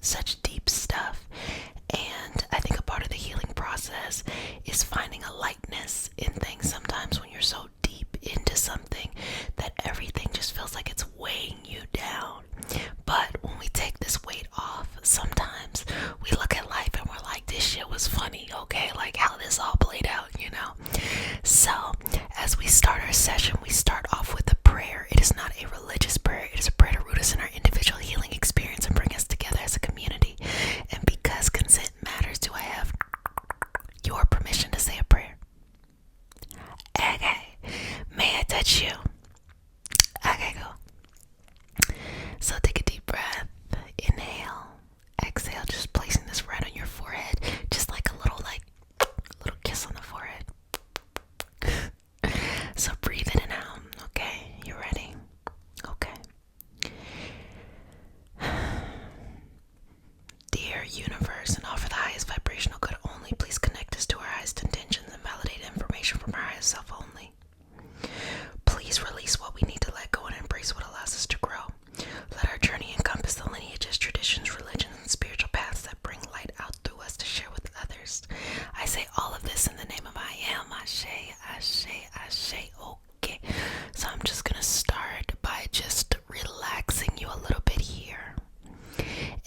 such deep stuff. And I think a part of the healing process is finding a lightness in things sometimes when you're so deep into something that everything just feels like it's weighing you down. But when we take this weight off, sometimes we look at life and we're like, this shit was funny, okay? Like how this all played out, you know? So, as we start our session, we start off with a prayer. It is not a religious prayer, it is a prayer to root us in our individual healing experience and bring us together as a community. And because consent matters, do I have your permission to say a prayer? Okay. May I touch you? Okay, go. So take a deep breath. Inhale. Exhale. Just placing this right on your forehead. Just like a little kiss on the forehead. So breathe in and out. Okay. You ready? Okay. Dear universe, and all for the highest vibrational good only, please connect us to our highest intentions and validate information from our highest self only. Please release what we need to let go and embrace what allows us to grow. Let our journey encompass the lineages, traditions, religions, and spiritual paths that bring light out through us to share with others. I say all of this in the name of I am. Ashe, ashe, ashe. Okay, so I'm just gonna start by just relaxing you a little bit here.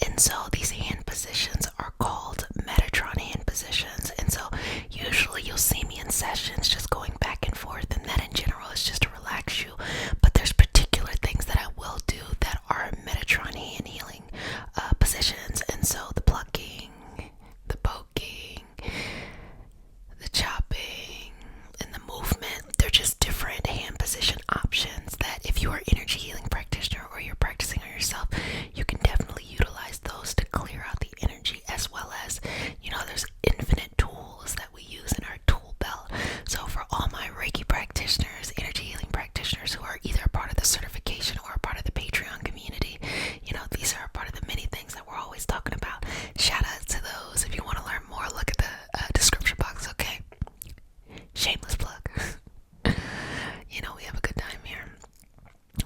And so these hand positions are called Metatron hand positions. And so usually you'll see me in sessions just going back and forth, and that in general is just to relax you. But there's particular things that I will do that are Metatron hand healing positions. And so the plucking, the poking, the chopping, and the movement, they're just different hand position options that if you are energy healing practitioner or you're practicing on yourself, you can definitely utilize those to clear out the energy, as well as, you know, there's infinite tools that we use in our tool belt. So for all my Reiki practitioners, energy healing practitioners who are either a part of the certification or a part of the Patreon community, you know, these are a part of the many things that we're always talking about. Shout out to those. If you want to learn more, look at the description box, okay? Shameless plug. You know, we have a good time here.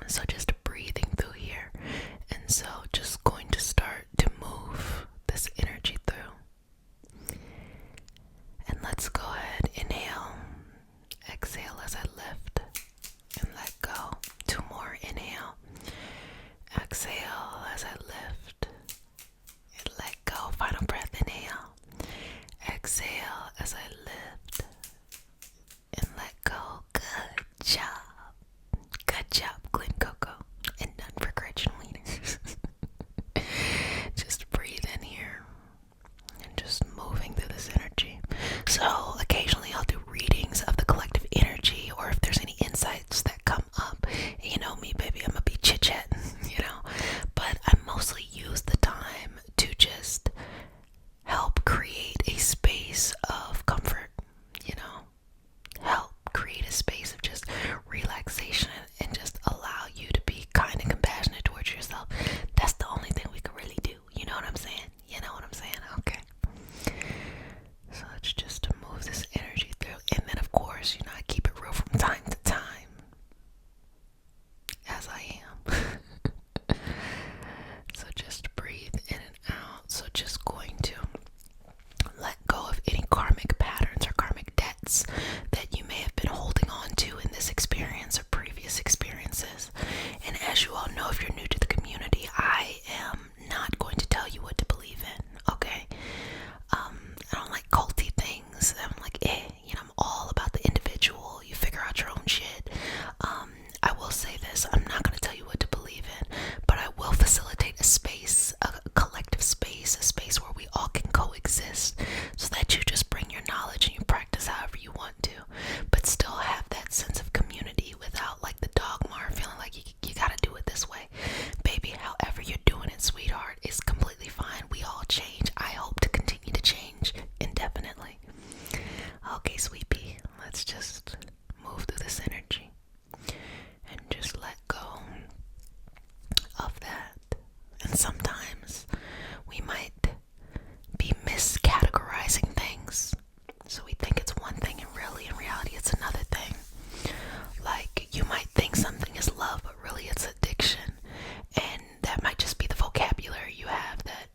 So just breathing through here. And so just going to start to move this energy through. And let's go ahead. Inhale. Exhale as I lift and let go. 2 more. Inhale. Exhale as I lift and let go. Final breath. Inhale. Exhale as I lift and let go. Good job. Good job, Glen Coco. And none for Gretchen Wiener. Just breathe in here and just moving through this energy. So occasionally I'll do readings of the collective energy, or if there's any insights that come up. You know me, baby, I'm gonna be chit-chatting, you know. But I mostly use the time to just help create a space of comfort, you know. Help create a space of just relaxation and just allow you to be kind and compassionate towards yourself. That's the only thing we can really do. You know what I'm saying? You know what I'm saying? Okay. So it's just to move this energy through. And then, of course, you know, I keep it real from time to time, as I am. So just breathe in and out. So just going to let go of any karmic patterns or karmic debts that you may have been holding on to in this experience or previous experiences. And as you all know, if you're new to the community, I am not going to tell you what to believe in, okay? I don't like culty things. I'm like, you know, I'm all about the individual. You figure out your own shit. I will say this, I'm not going to tell you what to believe in, but I will facilitate a space, a collective space, a space where we all can coexist, so that you just bring your knowledge and you practice however you want to, but still have that sense of community without like the dogma or feeling like you gotta do it this way. Baby, however you're doing it, sweetheart, is completely fine. We all change. I hope to continue to change indefinitely. Okay, sweet pea, let's just move through this energy and just let go of that. And sometimes we might be miscategorizing things. So we think it's one thing and really in reality it's another thing. Like you might think something is love, but really it's addiction. And that might just be the vocabulary you have that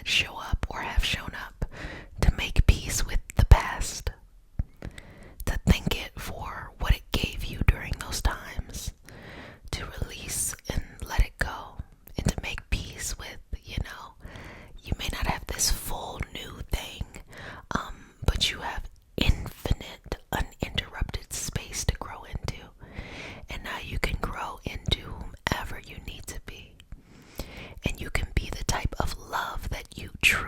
show up or have shown up, to make peace with the past, to thank it for what it gave you during those times, to release and let it go, and to make peace with, you may not have this full new thing, but you have infinite, uninterrupted space to grow into. And now you can grow into whomever you need to be. And you can be the type of love that you truly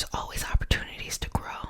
there's always opportunities to grow.